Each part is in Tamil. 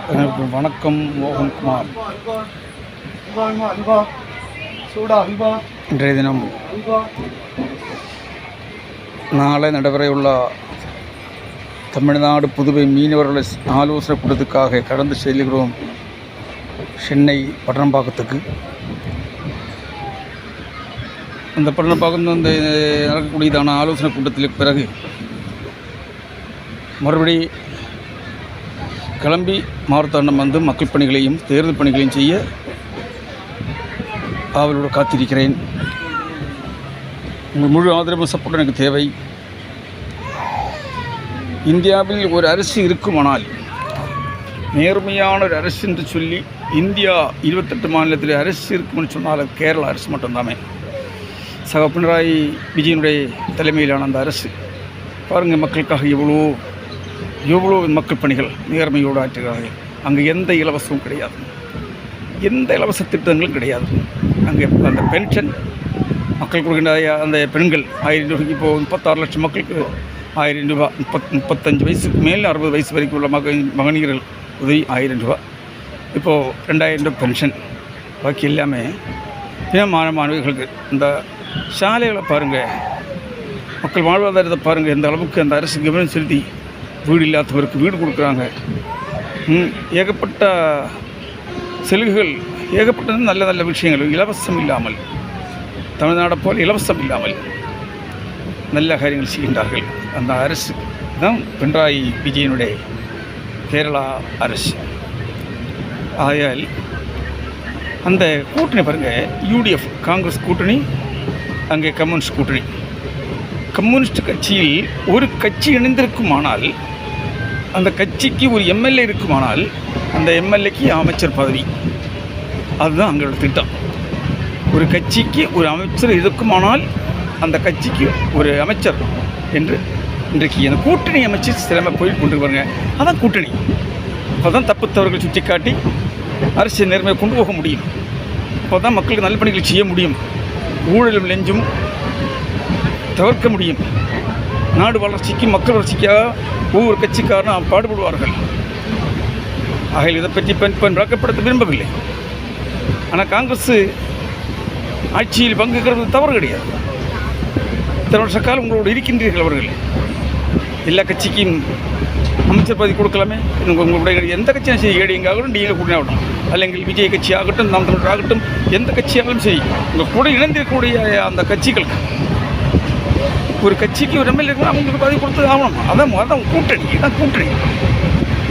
வணக்கம் மோகன்குமார். இன்றைய தினம் நாளை நடைபெறவுள்ள தமிழ்நாடு புதுவை மீனவர்கள் ஆலோசனை கூட்டத்துக்காக கடந்து செல்கிறோம் சென்னை பட்டணம்பாக்கத்துக்கு. அந்த பட்டணம்பாக்கம் அந்த நடக்கக்கூடியதான ஆலோசனை கூட்டத்திற்கு பிறகு மறுபடி கிளம்பி மாரத்தாண்டம் வந்து மக்கள் பணிகளையும் தேர்தல் பணிகளையும் செய்ய அவளோடு காத்திருக்கிறேன். உங்கள் முழு ஆதரவு சப்போர்ட் எனக்கு தேவை. இந்தியாவில் ஒரு அரசு இருக்குமானால், நேர்மையான ஒரு அரசு என்று சொல்லி இந்தியா 28 மாநிலத்தில் அரசு இருக்கும்னு சொன்னால் கேரளா அரசு மட்டும்தாமே. சக பினராயி விஜயனுடைய தலைமையிலான அந்த அரசு பாருங்கள், மக்களுக்காக எவ்வளோ மக்கள் பணிகள் நேர்மையோடு ஆற்றுகிறார்கள். அங்கே எந்த இலவசமும் கிடையாது, எந்த இலவச திட்டங்களும் கிடையாது. அங்கே அந்த பென்ஷன் மக்கள் கொடுக்கின்ற அந்த பெண்கள் 1000 ரூபாய்க்கு, இப்போது 36 லட்சம் மக்களுக்கு 1000 ரூபா. 35 வயசுக்கு மேல் 60 வயசு வரைக்கும் உள்ள மகனியர்கள் உதவி 1000 ரூபா. இப்போது 2000 ரூபா பென்ஷன். பாக்கி எல்லாமே மாணவிகளுக்கு இந்த சாலைகளை பாருங்கள், மக்கள் வாழ்வாதாரத்தை பாருங்கள், எந்த அளவுக்கு அந்த அரசு கவனம் செலுத்தி வீடு இல்லாதவருக்கு வீடு கொடுக்குறாங்க. ஏகப்பட்ட சலுகைகள், ஏகப்பட்ட நல்ல நல்ல விஷயங்கள் இலவசம் இல்லாமல், தமிழ்நாடை போல் இலவசம் இல்லாமல் நல்ல காரியங்கள் செய்கின்றார்கள். அந்த அரசு தான் பினராயி விஜயனுடைய கேரளா அரசு. ஆகையால் அந்த கூட்டணி பாருங்கள், UDF காங்கிரஸ் கூட்டணி, அங்கே கம்யூனிஸ்ட் கூட்டணி. கம்யூனிஸ்ட் கட்சியில் ஒரு கட்சி இணைந்திருக்குமானால், அந்த கட்சிக்கு ஒரு MLA இருக்குமானால், அந்த MLAக்கு அமைச்சர் பதவி. அதுதான் அவங்களோட திட்டம். ஒரு கட்சிக்கு ஒரு அமைச்சர் இருக்குமானால் அந்த கட்சிக்கு ஒரு அமைச்சர் என்று இன்றைக்கு அந்த கூட்டணி அமைச்சு சிலமை போய் கொண்டு வருங்க. அதான் கூட்டணி. அப்போ தான் தப்பு தவறுகளை சுட்டி காட்டி அரசியல் நேர்மையை கொண்டு போக முடியும். அப்போ தான் மக்களுக்கு நல்ல பணிகளை செய்ய முடியும். ஊழலும் லெஞ்சும் தவிர்க்க முடியும். நாடு வளர்ச்சிக்கு, மக்கள் வளர்ச்சிக்காக ஒவ்வொரு கட்சிக்காரனும் பாடுபடுவார்கள். ஆகையில் இதை பற்றி விளக்கப்படுத்த விரும்பவில்லை. ஆனால் காங்கிரஸ் ஆட்சியில் பங்குகிறது தவறு கிடையாது. இத்தனை வருஷ காலம் உங்களோடு இருக்கின்றீர்கள். அவர்கள் எல்லா கட்சிக்கும் அமைச்சர் பதவி கொடுக்கலாமே. உங்களுடைய எந்த கட்சியும் சரி, ஏடிஎங்க ஆகட்டும், டிஎங்க கூட்டணி ஆகட்டும், அல்லங்கள் விஜய் கட்சி ஆகட்டும், நாம் தமிழர் ஆகட்டும், எந்த கட்சியாலும் சரி, உங்கள் கூட இணைந்திருக்கக்கூடிய அந்த கட்சிகளுக்கு ஒரு கட்சிக்கு ஒரு MLA அவங்களுக்கு பதவி கொடுத்து ஆகணும். அதான் கூட்டணி. இதான் கூட்டணி.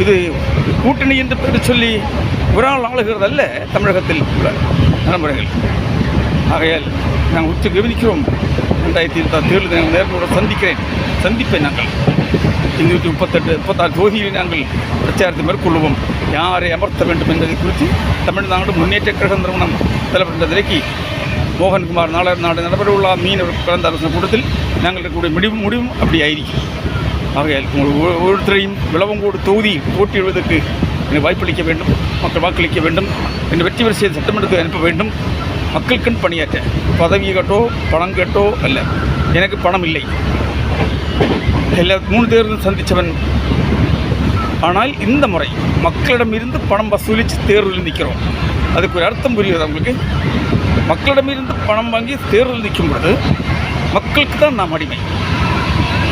இது கூட்டணி என்று பேர் சொல்லி ஒரு ஆள் ஆளுகிறதல்ல தமிழகத்தில் உள்ள நடைமுறைகள். ஆகையால் நாங்கள் உற்று கவனிக்கிறோம். 2027 தேர்தல் நேர்மையோடு சந்திப்பேன். நாங்கள் 238-36 தொகுதியில் நாங்கள் பிரச்சாரத்தை மேற்கொள்வோம். யாரை அமர்த்த வேண்டும் என்பதை குறித்து தமிழ்நாடு முன்னேற்ற கழக நிறுவனம் தலைவர் திரைக்கு மோகன்குமார் நாளை நடைபெறவுள்ள மீனவர் கலந்த ஆலோசனை கூட்டத்தில் நாங்கள் இருக்கக்கூடிய முடிவும் அப்படி ஆയിരിக்கும். ஆகையால் ஒவ்வொருத்தரையும் விளவங்கோடு தொகுதி போட்டியிடுவதற்கு எனக்கு வாய்ப்பளிக்க வேண்டும், மக்கள் வாக்களிக்க வேண்டும், என்று வெற்றி வரிசையை சட்டமன்றத்துக்கு அனுப்ப வேண்டும். மக்களுக்கென்று பணியாற்ற, பதவி கேட்டோ பணம் கேட்டோ அல்ல. எனக்கு பணம் இல்லை. எல்லா 3 தேர்தலும் சந்தித்தவன். ஆனால் இந்த முறை மக்களிடமிருந்து பணம் வசூலித்து தேர்தலில் நிற்கிறோம். அதுக்கு ஒரு அர்த்தம் புரியுது அவங்களுக்கு. மக்களிடமிருந்து பணம் வாங்கி தேர்தல் நிற்கும் பொழுது மக்களுக்கு தான் நாம் அடிமை.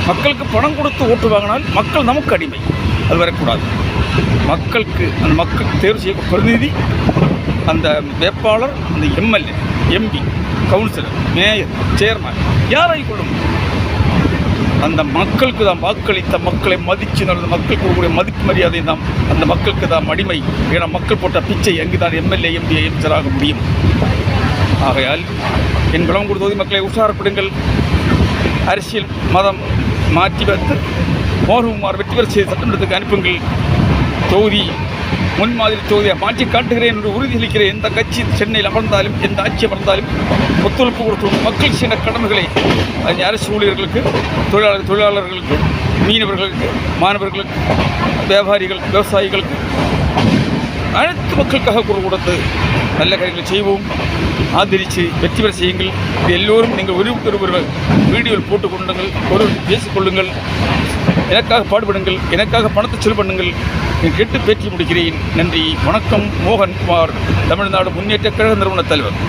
மக்களுக்கு பணம் கொடுத்து ஓட்டு வாங்கினால் மக்கள் நமக்கு அடிமை. அது வரக்கூடாது. மக்களுக்கு அந்த மக்கள் தேர்வு செய்ய பிரதிநிதி, அந்த வேட்பாளர், அந்த MLA, MP, councillor, mayor, chairman யாரை கொள்ளும் அந்த மக்களுக்கு தான் வாக்களித்த மக்களை மதித்து நடந்த மக்கள் கொடுக்கக்கூடிய மதிப்பு மரியாதை தான் அந்த மக்களுக்கு தான் அடிமை. ஏன்னா மக்கள் போட்ட பிச்சை அங்கு தான் MLA, MP, அமைச்சராக முடியும். ஆகையால் என் விளவங்கோடு தொகுதி மக்களை உற்சாகப்படுங்கள். அரசியல் மதம் மாற்றி வைத்து மோகன்குமார் வெற்றி பெற செய்து சட்டமன்றத்துக்கு அனுப்புங்கள். தொகுதி முன்மாதிரி தொகுதியை மாற்றி காட்டுகிறேன் என்று உறுதியளிக்கிறேன். எந்த கட்சி சென்னையில் அமர்ந்தாலும், எந்த ஆட்சி அமர்ந்தாலும் ஒத்துழைப்பு கொடுத்து மக்கள் செய்த கடமைகளை அரசு ஊழியர்களுக்கு, தொழிலாளர்களுக்கு, மீனவர்களுக்கு, மாணவர்களுக்கு, வியாபாரிகள், விவசாயிகளுக்கு, அனைத்து மக்களுக்காக குரல் கொடுத்து நல்ல காரியங்களை செய்வோம். ஆதரித்து வெற்றி பெற செய்யுங்கள். இது எல்லோரும் நீங்கள் ஒருவர் வீடியோவில் போட்டுக்கொள்ளுங்கள், ஒரு பேசிக்கொள்ளுங்கள். எனக்காக பாடுபடுங்கள், எனக்காக பணத்தை செலவு பண்ணுங்கள் என்று கேட்டு பேட்டி முடிக்கிறேன். நன்றி, வணக்கம். மோகன்குமார், தமிழ்நாடு முன்னேற்ற கழக நிறுவன தலைவர்.